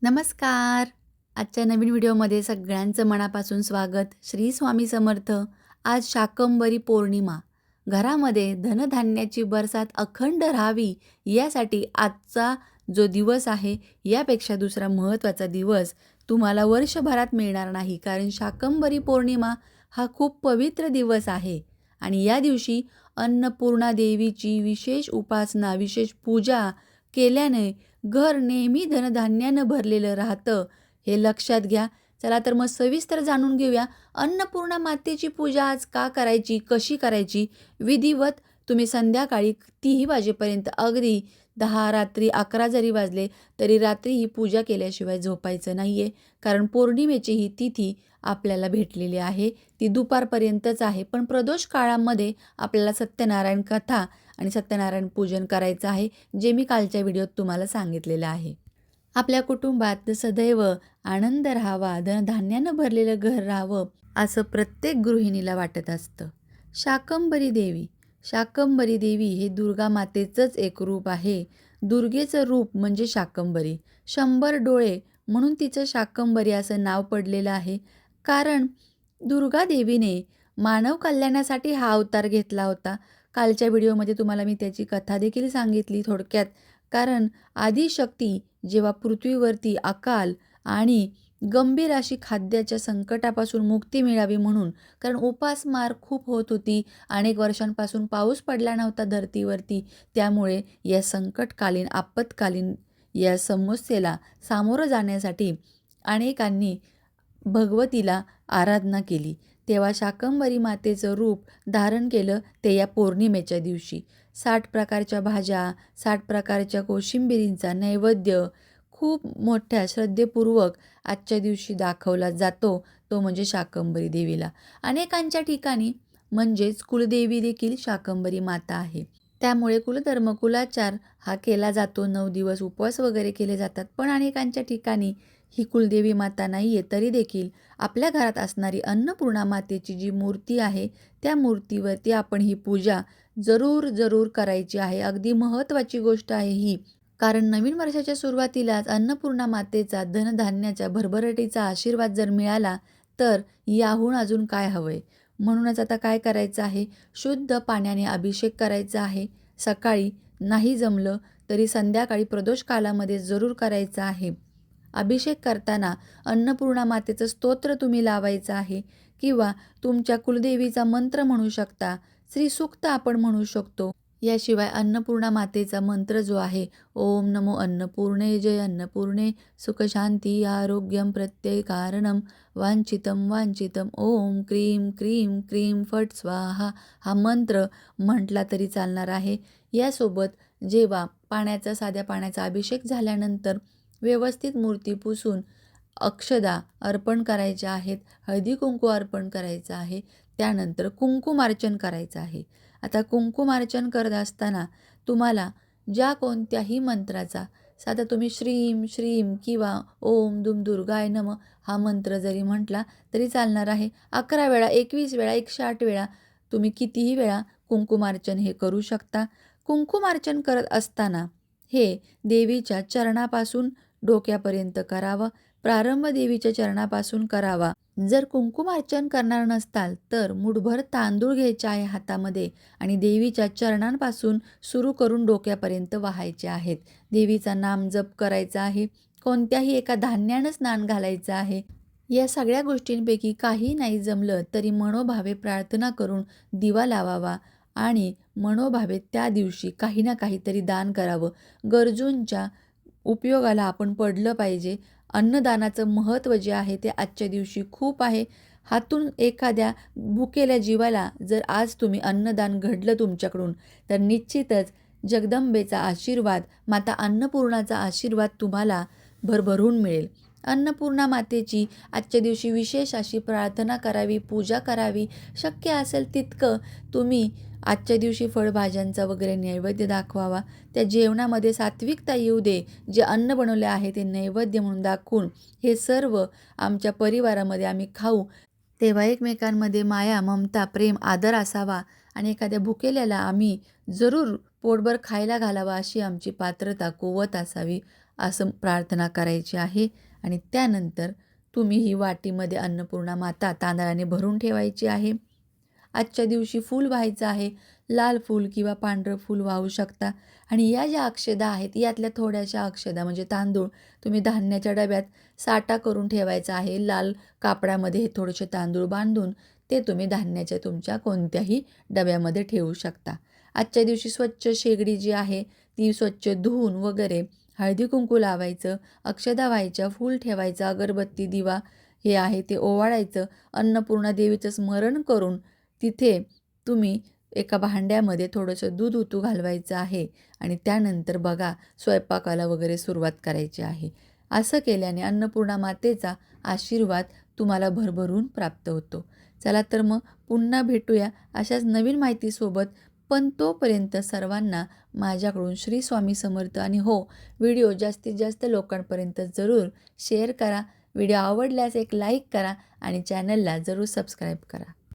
नमस्कार. आजच्या नवीन व्हिडिओमध्ये सगळ्यांचं मनापासून स्वागत. श्री स्वामी समर्थ. आज शाकंभरी पौर्णिमा. घरामध्ये धनधान्याची बरसात अखंड राहावी यासाठी आजचा जो दिवस आहे यापेक्षा दुसरा महत्त्वाचा दिवस तुम्हाला वर्षभरात मिळणार नाही. कारण शाकंभरी पौर्णिमा हा खूप पवित्र दिवस आहे आणि या दिवशी अन्नपूर्णा देवीची विशेष उपासना, विशेष पूजा केल्याने घर नेहमी धनधान्यानं भरलेलं राहतं, हे लक्षात घ्या. चला तर मग सविस्तर जाणून घेऊया अन्नपूर्णा मातेची पूजा आज का करायची, कशी करायची. विधिवत तुम्ही संध्याकाळी 3 वाजेपर्यंत अगदी 10 रात्री 11 जरी वाजले तरी रात्री ही पूजा केल्याशिवाय झोपायचं नाही आहे. कारण पौर्णिमेची ही तिथी आपल्याला भेटलेली आहे, ती दुपारपर्यंतच आहे. पण प्रदोष काळामध्ये आपल्याला सत्यनारायण कथा आणि सत्यनारायण पूजन करायचं आहे, जे मी कालच्या व्हिडिओत तुम्हाला सांगितलेलं आहे. आपल्या कुटुंबात सदैव आनंद राहावा, धनधान्यानं भरलेलं घर राहावं, असं प्रत्येक गृहिणीला वाटत असतं. शाकंभरी देवी. शाकंभरी देवी हे दुर्गा मातेचंच एक रूप आहे. दुर्गेचं रूप म्हणजे शाकंभरी. 100 डोळे म्हणून तिचं शाकंभरी असं नाव पडलेलं आहे. कारण दुर्गा देवीने मानव कल्याणासाठी हा अवतार घेतला होता. कालच्या व्हिडिओमध्ये तुम्हाला मी त्याची कथा देखील सांगितली थोडक्यात. कारण आदिशक्ती जेव्हा पृथ्वीवरती अकाल आणि गंभीर अशी खाद्याच्या संकटापासून मुक्ती मिळावी म्हणून, कारण उपासमार खूप होत होती, अनेक वर्षांपासून पाऊस पडला नव्हता धरतीवरती, त्यामुळे या संकटकालीन आपत्कालीन या समस्येला सामोरं जाण्यासाठी अनेकांनी भगवतीला आराधना केली. तेव्हा शाकंभरी मातेचं रूप धारण केलं ते या पौर्णिमेच्या दिवशी. 60 प्रकारच्या भाज्या, 60 प्रकारच्या कोशिंबिरींचा नैवेद्य खूप मोठ्या श्रद्धेपूर्वक आजच्या दिवशी दाखवला जातो, तो म्हणजे शाकंभरी देवीला. अनेकांच्या ठिकाणी म्हणजेच कुलदेवी देखील शाकंभरी माता आहे. त्यामुळे कुलधर्म, कुलाचार हा केला जातो. 9 दिवस उपवास वगैरे केले जातात. पण अनेकांच्या ठिकाणी ही कुलदेवी माता नाही आहे, तरी देखील आपल्या घरात असणारी अन्नपूर्णा मातेची जी मूर्ती आहे, त्या मूर्तीवरती आपण ही पूजा जरूर करायची आहे. अगदी महत्त्वाची गोष्ट आहे ही. कारण नवीन वर्षाच्या सुरुवातीलाच अन्नपूर्णा मातेचा धनधान्याच्या भरभराटीचा आशीर्वाद जर मिळाला, तर याहून अजून काय हवंय. म्हणूनच आता काय करायचं आहे, शुद्ध पाण्याने अभिषेक करायचा आहे. सकाळी नाही जमलं तरी संध्याकाळी प्रदोष कालामध्ये जरूर करायचा आहे. अभिषेक करताना अन्नपूर्णा मातेचं स्तोत्र तुम्ही लावायचं आहे किंवा तुमच्या कुलदेवीचा मंत्र म्हणू शकता. श्रीसूक्त आपण म्हणू शकतो. याशिवाय अन्नपूर्णा मातेचा मंत्र जो आहे, ओम नमो अन्नपूर्णे जय अन्नपूर्णे सुखशांती आरोग्यम प्रत्ययकारणम वांछितम वांछितम ओम क्रीम क्रीम क्रीम फट स्वाहा, हा मंत्र म्हटला तरी चालणार आहे. यासोबत जेव्हा साध्या पाण्याचा अभिषेक झाल्यानंतर व्यवस्थित मूर्ती पुसून अक्षदा अर्पण करायच्या आहेत, हळदी कुंकू अर्पण करायचं आहे. त्यानंतर कुंकुमार्चन करायचं आहे. आता कुंकुमार्चन करत असताना तुम्हाला ज्या कोणत्याही मंत्राचा, साधा तुम्ही श्रीम श्रीम किंवा ओम दुम दुर्गाय नमः हा मंत्र जरी म्हटला तरी चालणार आहे. 11 वेळा, 21 वेळा, 108 वेळा तुम्ही कितीही वेळा कुंकुमार्चन हे करू शकता. कुंकुमार्चन करत असताना हे देवीच्या चरणापासून डोक्यापर्यंत करावं. प्रारंभ देवीच्या चरणापासून करावा. जर कुंकुमार्चन करणार नसताल तर मुठभर तांदूळ घ्यायचे आहे हातामध्ये आणि देवीच्या चरणांपासून सुरू करून डोक्यापर्यंत वाहायचे आहेत. देवीचा नाम जप करायचा आहे. कोणत्याही एका धान्यानं स्नान घालायचं आहे. या सगळ्या गोष्टींपैकी काही नाही जमलं तरी मनोभावे प्रार्थना करून दिवा लावावा आणि मनोभावे त्या दिवशी काही ना काहीतरी दान करावं. गरजूंच्या उपयोगाला आपण पडलं पाहिजे. अन्नदानाचं महत्त्व जे आहे ते आजच्या दिवशी खूप आहे. हातून एखाद्या भुकेल्या जीवाला जर आज तुम्ही अन्नदान घडलं तुमच्याकडून, तर निश्चितच जगदंबेचा आशीर्वाद, माता अन्नपूर्णाचा आशीर्वाद तुम्हाला भरभरून मिळेल. अन्नपूर्णा मातेची आजच्या दिवशी विशेष अशी प्रार्थना करावी, पूजा करावी. शक्य असेल तितकं तुम्ही आजच्या दिवशी फळभाज्यांचा वगैरे नैवेद्य दाखवावा. त्या जेवणामध्ये सात्विकता येऊ दे. जे अन्न बनवले आहे ते नैवेद्य म्हणून दाखवून हे सर्व आमच्या परिवारामध्ये आम्ही खाऊ. तेव्हा एकमेकांमध्ये माया, ममता, प्रेम, आदर असावा आणि एखाद्या भुकेल्याला आम्ही जरूर पोटभर खायला घालावा, अशी आमची पात्रता, कुवत असावी. असं प्रार्थना करायची आहे. आणि त्यानंतर तुम्ही ही वाटीमध्ये अन्नपूर्णा माता तांदळाने भरून ठेवायची आहे. आजच्या दिवशी फूल व्हायचं आहे. लाल फूल किंवा पांढरं फूल वाहू शकता. आणि या ज्या अक्षदा आहेत यातल्या थोड्याशा अक्षदा म्हणजे तांदूळ तुम्ही धान्याच्या डब्यात साठा करून ठेवायचा आहे. लाल कापडामध्ये हे थोडेसे तांदूळ बांधून ते तुम्ही धान्याच्या तुमच्या कोणत्याही डब्यामध्ये ठेवू शकता. आजच्या दिवशी स्वच्छ शेगडी जी आहे ती स्वच्छ धुवून वगैरे हळदी कुंकू लावायचं, अक्षदा व्हायच्या, फूल ठेवायचं, अगरबत्ती, दिवा हे आहे ते ओवाळायचं. अन्नपूर्णा देवीचं स्मरण करून तिथे तुम्ही एका भांड्यामध्ये थोडंसं दूध उतू घालवायचं आहे आणि त्यानंतर बघा स्वयंपाकाला वगैरे सुरुवात करायची आहे. असं केल्याने अन्नपूर्णा मातेचा आशीर्वाद तुम्हाला भरभरून प्राप्त होतो. चला तर मग पुन्हा भेटूया अशाच नवीन माहितीसोबत. पण तोपर्यंत सर्वांना माझ्याकडून श्री स्वामी समर्थ. आणि हो, व्हिडिओ जास्तीत जास्त लोकांपर्यंत जरूर शेअर करा. व्हिडिओ आवडल्यास एक लाईक करा आणि चॅनलला जरूर सबस्क्राईब करा.